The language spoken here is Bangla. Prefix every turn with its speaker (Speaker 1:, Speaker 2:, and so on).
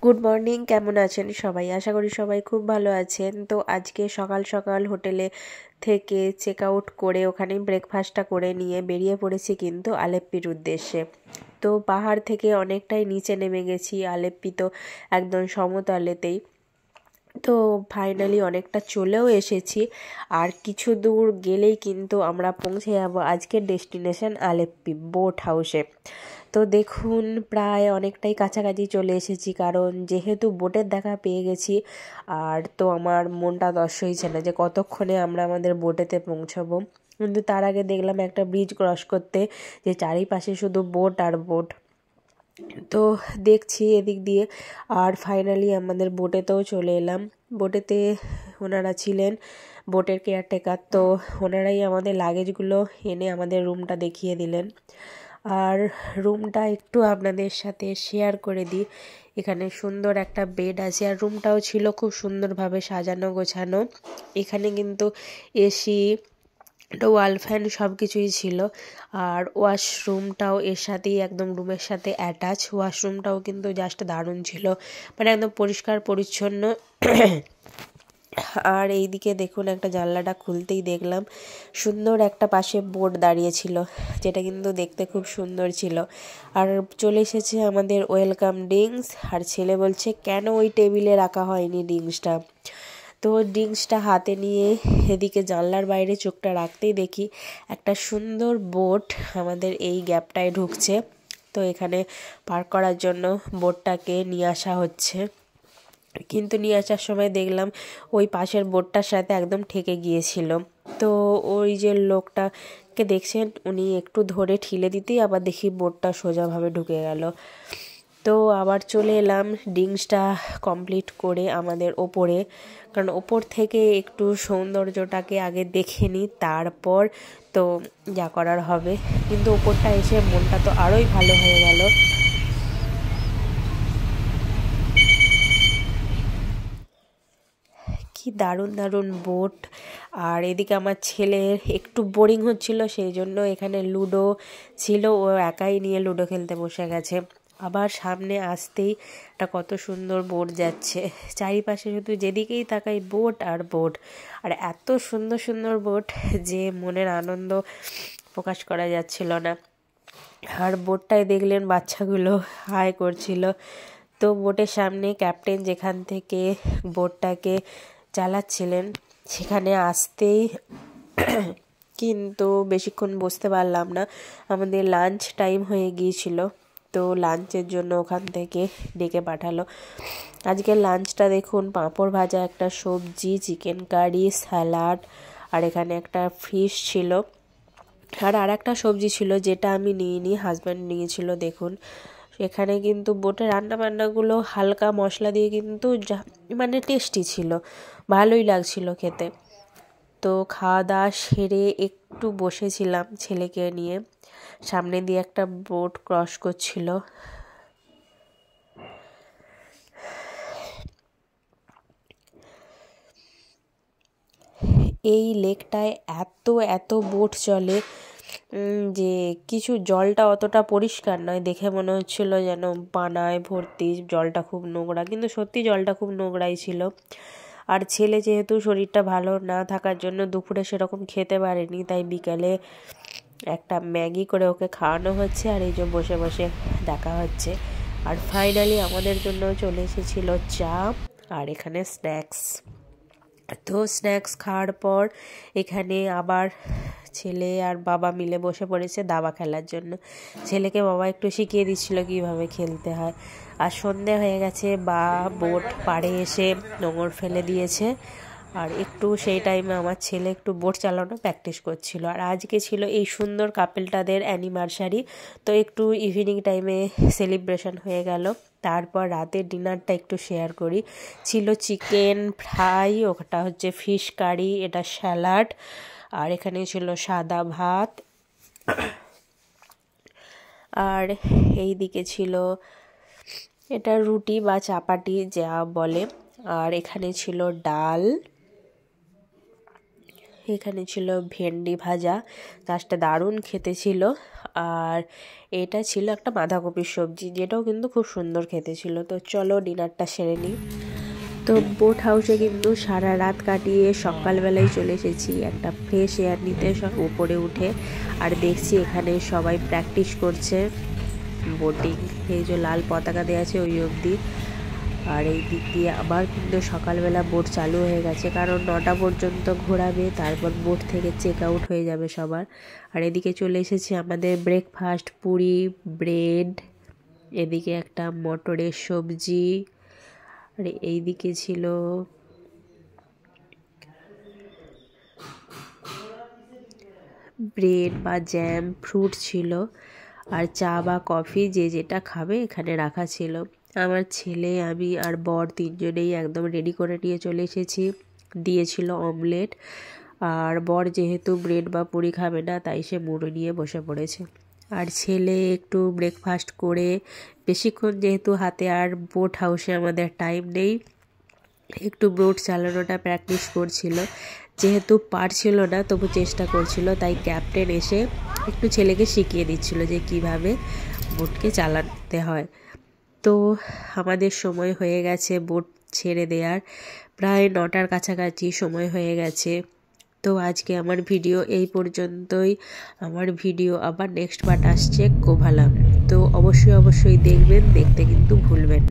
Speaker 1: গুড মর্নিং, কেমন আছেন সবাই? আশা করি সবাই খুব ভালো আছেন। তো আজকে সকাল সকাল হোটেলে থেকে চেক আউট করে ওখানেই ব্রেকফাস্টটা করে নিয়ে বেরিয়ে পড়েছি কিন্তু আলেপ্পির উদ্দেশ্যে। তো পাহাড় থেকে অনেকটাই নিচে নেমে গেছি, আলেপ্পি তো একদম সমতলেতেই। তো ফাইনালি অনেকটা চলেও এসেছি, আর কিছু দূর গেলেই কিন্তু আমরা পৌঁছে যাব আজকের ডেস্টিনেশন আলেপ্পি বোট হাউসে। তো দেখুন প্রায় অনেকটাই কাছাকাছি চলে এসেছি, কারণ যেহেতু বোটের দেখা পেয়ে গেছি। আর তো আমার মনটা দশ হয়েছে না যে কতক্ষণে আমরা আমাদের বোটেতে পৌঁছাবো। কিন্তু তার আগে দেখলাম একটা ব্রিজ ক্রস করতে যে চারিপাশে শুধু বোট আর বোট। তো দেখছি এদিক দিয়ে, আর ফাইনালি আমাদের বোটেতেও চলে এলাম। বোটেতে ওনারা ছিলেন বোটের কেয়ারটেকার, তো ওনারাই আমাদের লাগেজগুলো এনে আমাদের রুমটা দেখিয়ে দিলেন। আর রুমটা একটু আপনাদের সাথে শেয়ার করে দিই। এখানে সুন্দর একটা বেড আছে, আর রুমটাও ছিল খুব সুন্দরভাবে সাজানো গোছানো। এখানে কিন্তু এসি, একটা ওয়াল ফ্যান সব কিছুই ছিল। আর ওয়াশরুমটাও এর সাথেই একদম রুমের সাথে অ্যাটাচ। ওয়াশরুমটাও কিন্তু জাস্ট দারুণ ছিল, মানে একদম পরিষ্কার পরিচ্ছন্ন। আর এইদিকে দেখুন একটা জানলাটা খুলতেই দেখলাম সুন্দর একটা পাশে বোট দাঁড়িয়েছিল, যেটা কিন্তু দেখতে খুব সুন্দর ছিল। আর চলে এসেছে আমাদের ওয়েলকাম ড্রিঙ্কস, আর ছেলে বলছে কেন ওই টেবিলে রাখা হয়নি ড্রিঙ্কসটা। তো ড্রিঙ্কসটা হাতে নিয়ে এদিকে জানলার বাইরে চোখটা রাখতেই দেখি একটা সুন্দর বোট আমাদের এই গ্যাপটায় ঢুকছে। তো এখানে পার্ক করার জন্য বোটটাকে নিয়ে আসা হচ্ছে, কিন্তু নিয়ে আসার সময় দেখলাম ওই পাশের বোটটার সাথে একদম ঠেকে গিয়েছিল। তো ওই যে লোকটাকে দেখছেন, উনি একটু ধরে ঠিলে দিতেই আবার দেখি বোটটা সোজাভাবে ঢুকে গেল। তো আবার চলে এলাম ড্রিঙ্কসটা কমপ্লিট করে আমাদের ওপরে, কারণ ওপর থেকে একটু সৌন্দর্যটাকে আগে দেখে নিই, তারপর তো যা করার হবে। কিন্তু ওপরটা এসে মনটা তো আরোই ভালো হয়ে গেল। কি দারুণ দারুণ বোট। আর এদিকে আমার ছেলের একটু বোরিং হচ্ছিল, সেই জন্য এখানে লুডো ছিল, ও একাই নিয়ে লুডো খেলতে বসে গেছে। আবার সামনে আসতেই একটা কত সুন্দর বোট যাচ্ছে, চারিপাশে শুধু যেদিকেই তাকাই বোট আর বোট, আর এত সুন্দর সুন্দর বোট যে মনের আনন্দ প্রকাশ করা যাচ্ছিল না। আর বোটটায় দেখলেন বাচ্চাগুলো হাই করছিল। তো বোটের সামনে ক্যাপ্টেন যেখান থেকে বোটটাকে চালাচ্ছিলেন সেখানে আসতেই কিন্তু বেশিক্ষণ বসতে পারলাম না, আমাদের লাঞ্চ টাইম হয়ে গিয়েছিল। তো লাঞ্চের জন্য ওখান থেকে ডেকে পাঠালো। আজকের লাঞ্চটা দেখুন, পাঁপড় ভাজা, একটা সবজি, চিকেন কারি, স্যালাড, আর এখানে একটা ফিশ ছিল। আর একটা সবজি ছিল যেটা আমি নিইনি, হাজব্যান্ড নিয়েছিল। দেখুন এখানে কিন্তু বোটে রান্নাবান্নাগুলো হালকা মশলা দিয়ে কিন্তু মানে টেস্টি ছিল, ভালোই লাগছিল খেতে। তো খাওয়া দাওয়া সেরে একটু বসেছিলাম ছেলেকে নিয়ে, সামনে দিয়ে একটা বোট ক্রস করছিল। এই লেকটায় এত এত বোট চলে যে কিছু, জলটা অতটা পরিষ্কার নয়, দেখে মনে হচ্ছিল যেন পানায় ভর্তি, জলটা খুব নোংরা, কিন্তু সত্যি জলটা খুব নোংরাই ছিল। আর ছেলে যেহেতু শরীরটা ভালো না থাকার জন্য দুপুরে সেরকম খেতে পারেনি, তাই বিকালে একটা ম্যাগি করে ওকে খাওয়ানো হচ্ছে, আর এই যে বসে বসে দেখা হচ্ছে। আর ফাইনালি আমাদের জন্য চলে এসেছিল চা, আর এখানে স্ন্যাক্স। তো স্ন্যাক্স খাওয়ার পর এখানে আবার ছেলে আর বাবা মিলে বসে পড়েছে দাবা খেলার জন্য। ছেলেকে বাবা একটু শিখিয়ে দিচ্ছিল কীভাবে খেলতে হয়। আর সন্ধে হয়ে গেছে, বা বোট পাড়ে এসে নোঙর ফেলে দিয়েছে, আর একটু সেই টাইমে আমার ছেলে একটু বোট চালানো প্র্যাকটিস করছিল। আর আজকে ছিল এই সুন্দর কাপেলটাদের অ্যানিভার্সারি, তো একটু ইভিনিং টাইমে সেলিব্রেশন হয়ে গেল। তারপর রাতের ডিনারটা একটু শেয়ার করি। ছিল চিকেন ফ্রাই, ওটা হচ্ছে ফিশ কারি, এটা স্যালাড, আর এখানে ছিল সাদা ভাত, আর এই দিকে ছিল এটা রুটি বা চাপাটি যা বলে, আর এখানে ছিল ডাল, এখানে ছিল ভেন্ডি ভাজা, গাছটা দারুণ খেতে ছিল। আর এটা ছিল একটা বাঁধাকপির সবজি, যেটাও কিন্তু খুব সুন্দর খেতে ছিল। তো চলো ডিনারটা সেরে নিই। তো বোট হাউসে কিন্তু সারা রাত কাটিয়ে সকালবেলায় চলে এসেছি একটা ফ্রেশ এয়ার নিতে উপরে উঠে। আর দেখছি এখানে সবাই প্র্যাকটিস করছে বোটিং, এই যে লাল পতাকা দেওয়া আছে ওই অবধি। আর এই দিক দিয়ে আবার কিন্তু সকালবেলা বোট চালু হয়ে গেছে, কারণ 9টা পর্যন্ত ঘোরাবে, তারপর বোট থেকে চেক আউট হয়ে যাবে সবার। আর এদিকে চলে এসেছে আমাদের ব্রেকফাস্ট, পুরি, ব্রেড, এদিকে একটা মটরের সবজি, আর এইদিকে ছিল ব্রেড বা জ্যাম, ফ্রুট ছিল, আর চা বা কফি যে যেটা খাবে এখানে রাখা ছিল। আমার ছেলে, আমি আর বর তিনজনেই একদম রেডি করে নিয়ে চলে এসেছি। দিয়েছিল অমলেট, আর বর যেহেতু ব্রেড বা পুরি খাবে না তাই সে মুড়ো নিয়ে বসে পড়েছে। আর ছেলে একটু ব্রেকফাস্ট করে, বেশিক্ষণ যেহেতু হাতে আর বোট হাউসে আমাদের টাইম নেই, একটু বোট চালানোটা প্র্যাকটিস করছিল। যেহেতু পারছিল না তবু চেষ্টা করছিল, তাই ক্যাপ্টেন এসে একটু ছেলেকে শিখিয়ে দিচ্ছিল যে কিভাবে বোটকে চালাতে হয়। তো আমাদের সময় হয়ে গেছে বোট ছেড়ে দেওয়ার, প্রায় 9টার কাছাকাছি সময় হয়ে গেছে। তো আজকে আমার ভিডিও এই পর্যন্তই। আমার ভিডিও আবার নেক্সট পার্ট আসছে কোভালাম, তো অবশ্যই দেখবেন, দেখতে কিন্তু ভুলবেন।